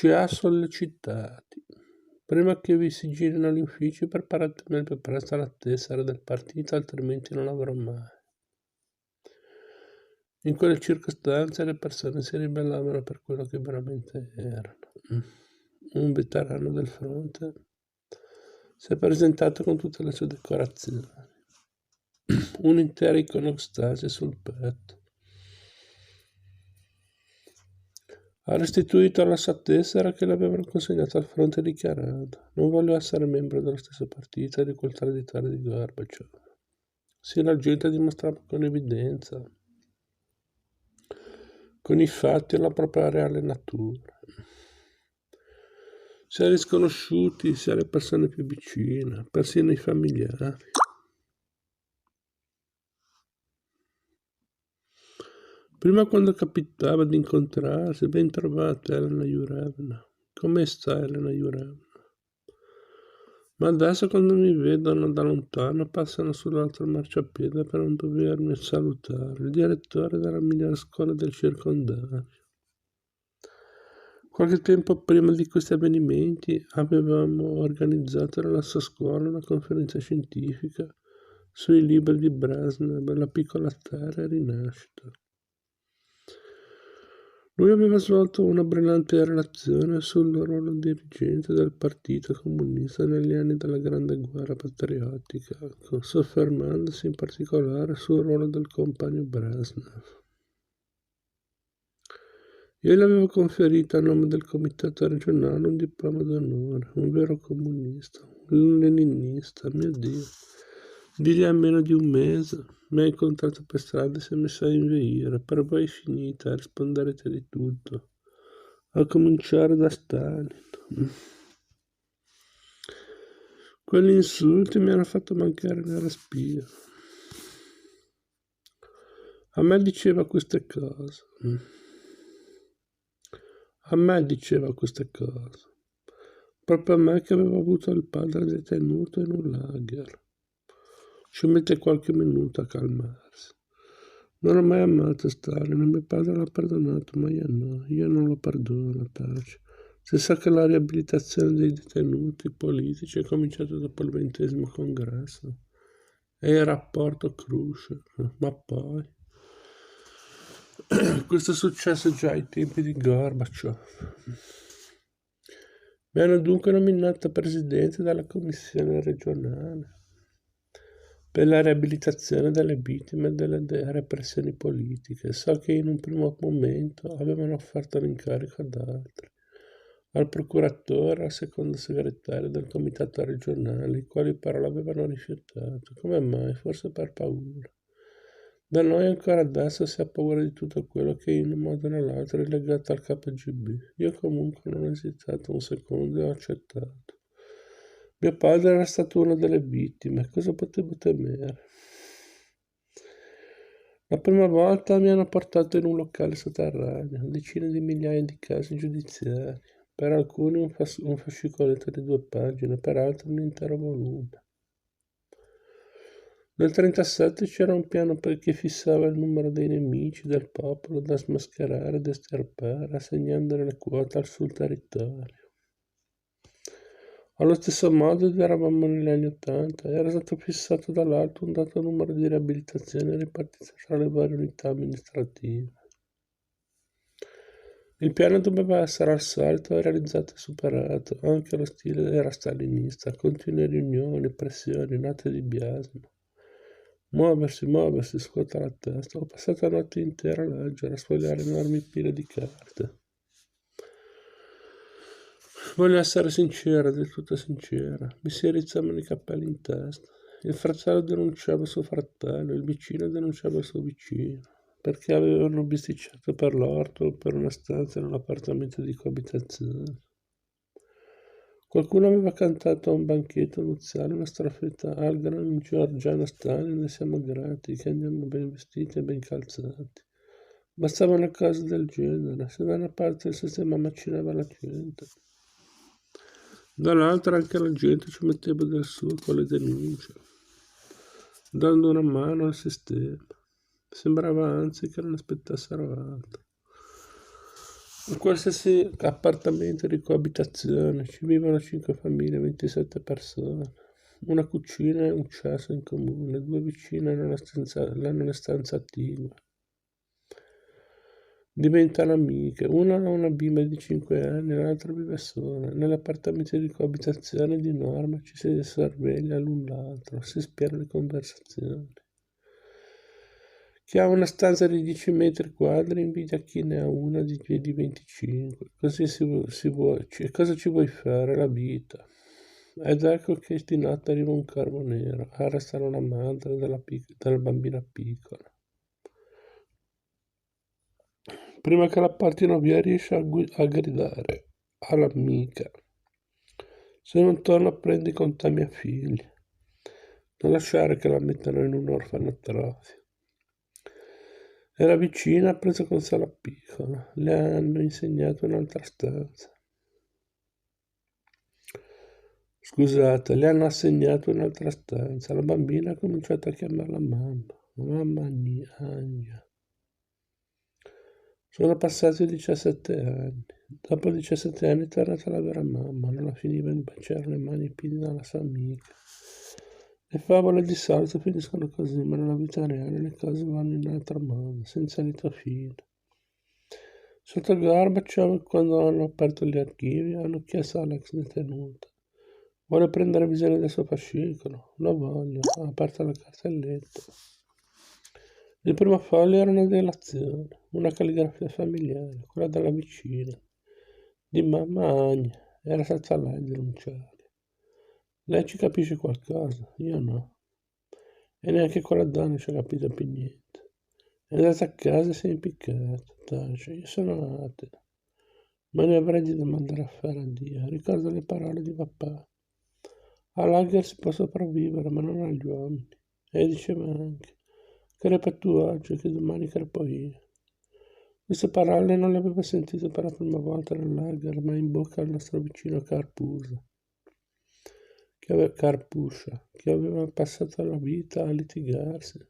Ci ha sollecitati. Prima che vi si girino gli uffici, preparatemi al più presto la tessera del partito, altrimenti non l'avrò mai. In quelle circostanze le persone si ribellavano per quello che veramente erano. Un veterano del fronte si è presentato con tutte le sue decorazioni, un'intera iconostasi sul petto. Ha restituito la sua tessera che le avevano consegnato al fronte dichiarando: non voglio essere membro dello stesso partito e di quel traditore di Gorbaciov. Sì, la gente dimostrava con evidenza, con i fatti, la propria reale natura, sia agli sconosciuti, sia alle persone più vicine, persino ai familiari. Prima, quando capitava di incontrarsi: ben trovata Elena Yurevna, come sta Elena Yurevna? Ma adesso, quando mi vedono da lontano, passano sull'altro marciapiede per non dovermi salutare, il direttore della migliore scuola del circondario. Qualche tempo prima di questi avvenimenti avevamo organizzato nella sua scuola una conferenza scientifica sui libri di Brezhnev, La piccola terra e Rinascita. Lui aveva svolto una brillante relazione sul ruolo dirigente del Partito Comunista negli anni della Grande Guerra Patriottica, soffermandosi in particolare sul ruolo del compagno Brezhnev. Io gli avevo conferito a nome del comitato regionale un diploma d'onore, un vero comunista, un leninista, mio Dio. Di lì a meno di un mese mi ha incontrato per strada e si è messo a inveire: per voi è finita, risponderete di tutto, a cominciare da Stalin. Quegli insulti mi hanno fatto mancare il respiro. A me diceva queste cose. Proprio a me, che avevo avuto il padre detenuto in un lager. Ci mette qualche minuto a calmarsi. Non ho mai amato Stalin, mio padre l'ha perdonato, ma io no, io non lo perdono, tace. Si sa che la riabilitazione dei detenuti politici è cominciata dopo il 20° congresso e il rapporto Khrushchev, ma poi questo è successo già ai tempi di Gorbaciov. Mi hanno dunque nominato presidente della commissione regionale per la riabilitazione delle vittime delle repressioni politiche. So che in un primo momento avevano offerto l'incarico ad altri, al procuratore, al secondo segretario del comitato regionale, i quali però l'avevano rifiutato. Come mai? Forse per paura. Da noi ancora adesso si ha paura di tutto quello che in un modo o nell'altro è legato al KGB. Io comunque non ho esitato un secondo e ho accettato. Mio padre era stato una delle vittime, cosa potevo temere? La prima volta mi hanno portato in un locale sotterraneo, decine di migliaia di casi giudiziari, per alcuni un fascicoletto di 2 pagine, per altri un intero volume. Nel 1937 c'era un piano che fissava il numero dei nemici del popolo da smascherare ed estirpare, assegnandone le quote sul territorio. Allo stesso modo eravamo negli anni '80, era stato fissato dall'alto un dato numero di riabilitazioni ripartite tra le varie unità amministrative. Il piano doveva essere al solito realizzato e superato, anche lo stile era stalinista, continue riunioni, pressioni, note di biasimo. Muoversi, scuotere la testa. Ho passato la notte intera a leggere, a sfogliare enormi pile di carte. Voglio essere sincera, del tutto sincera. Mi si rizzavano i capelli in testa. Il fratello denunciava suo fratello, il vicino denunciava il suo vicino, perché avevano bisticciato per l'orto o per una stanza in un appartamento di coabitazione. Qualcuno aveva cantato a un banchetto nuziale una strofetta al gran Giorgiano Stalin: ne siamo grati, che andiamo ben vestiti e ben calzati. Bastava una cosa del genere, se da una parte il sistema macinava la gente, dall'altra anche la gente ci metteva del suo con le denunce, dando una mano al sistema. Sembrava anzi che non aspettassero altro. In qualsiasi appartamento di coabitazione ci vivono 5 famiglie, 27 persone, una cucina e un cesso in comune, 2 vicine hanno una stanza attigua. Diventano amiche, una ha una bimba di 5 anni, l'altra vive sola. Nell'appartamento di coabitazione di norma ci si sorveglia l'un l'altro, si spiano le conversazioni. Chi ha una stanza di 10 metri quadri invidia chi ne ha una di 25. Così cosa ci vuoi fare? La vita. Ed ecco che di notte arriva un corvo nero a arrestare la madre della bambina piccola. Prima che la portino via riesce a gridare all'amica: se non torno prendi con te mia figlia. Non lasciare che la mettano in un orfanotrofio. Era vicina, ha preso con sé la piccola. Le hanno insegnato un'altra stanza. Scusate, le hanno assegnato un'altra stanza. La bambina ha cominciato a chiamarla mamma. Mamma mia, Ania. Sono passati 17 anni. Dopo 17 anni è tornata la vera mamma. Non la finiva di baciare le mani e i piedi dalla sua amica. Le favole di solito finiscono così, ma nella vita reale le cose vanno in altro modo, senza lieto fine. Sotto Gorbaciov, quando hanno aperto gli archivi, hanno chiesto all'ex detenuta: vuole prendere visione del suo fascicolo? Lo voglio. Ha aperto la cartelletta. Il primo foglio era una delazione, una calligrafia familiare, quella della vicina, di mamma Ania. Era senza lei denunciare. Lei ci capisce qualcosa, io no. E neanche quella donna ci ha capito più niente. È andata a casa e si è impiccata. Tace, io sono ateo. Ma ne avrei di domandare a fare a Dio. Ricordo le parole di papà. All'Agher si può sopravvivere, ma non agli uomini. E diceva anche: crepa tu oggi, che domani crepo io. Queste parole non le avevo sentite per la prima volta nell'Agher, ma in bocca al nostro vicino Carpuscia, che aveva passato la vita a litigarsi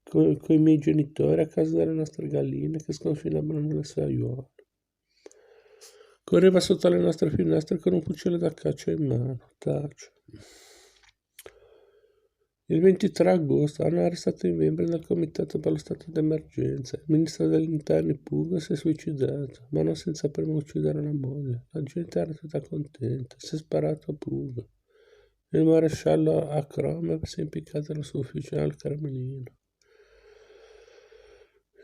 con i miei genitori a causa delle nostre galline che sconfinavano nelle sue aiuole. Correva sotto le nostre finestre con un fucile da caccia in mano. Tace. Il 23 agosto hanno arrestato i membri del comitato per lo stato d'emergenza. Il ministro degli interni Puga si è suicidato, ma non senza prima uccidere la moglie. La gente era tutta contenta. Si è sparato a Puga. Il maresciallo Akromev si è impiccato nel suo ufficio al Cremlino.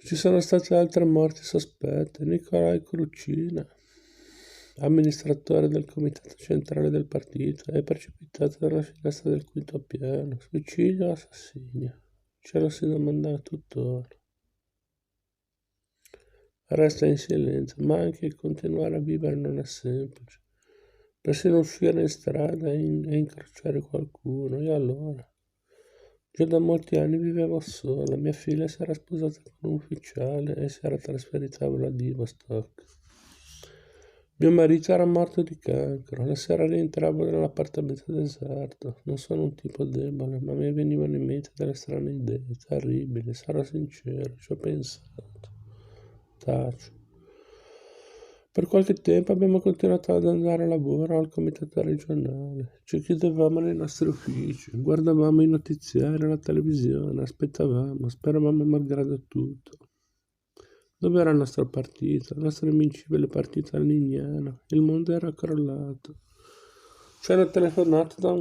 Ci sono state altre morti sospette. Nikolai Kruchina, amministratore del comitato centrale del partito, è precipitato dalla finestra del quinto piano. Suicidio o assassinio? Ce lo si domanda tuttora. Resta in silenzio, ma anche continuare a vivere non è semplice. Persino uscire in strada e incrociare qualcuno. E allora? Già da molti anni vivevo sola. Mia figlia si era sposata con un ufficiale e si era trasferita a Vladivostok. Mio marito era morto di cancro. La sera rientravo nell'appartamento deserto. Non sono un tipo debole, ma mi venivano in mente delle strane idee, terribili. Sarò sincero, ci ho pensato. Tacio. Per qualche tempo abbiamo continuato ad andare a lavoro al comitato regionale. Ci chiudevamo nei nostri uffici, guardavamo i notiziari, la televisione, aspettavamo, speravamo malgrado tutto. Dove era il nostro partito, il nostro invincibile partito alnignano? Il mondo era crollato. Ci hanno telefonato da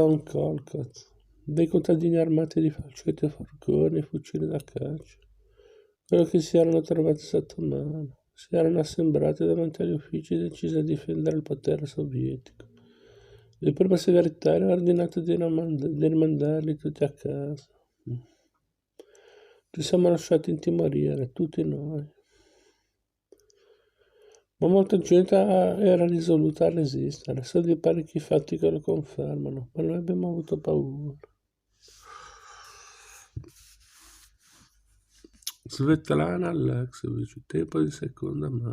un Colcat, dei contadini armati di falcetti, forconi e fucili da caccia. Quello che si erano trovati sotto mano. Si erano assembrati davanti agli uffici e decisi a difendere il potere sovietico. Il primo segretario ha ordinato di rimandarli tutti a casa. Ci siamo lasciati intimorire, tutti noi. Ma molta gente era risoluta a resistere. So di parecchi fatti che lo confermano, ma noi abbiamo avuto paura. Svetlana Alexievich, tempo di seconda mano.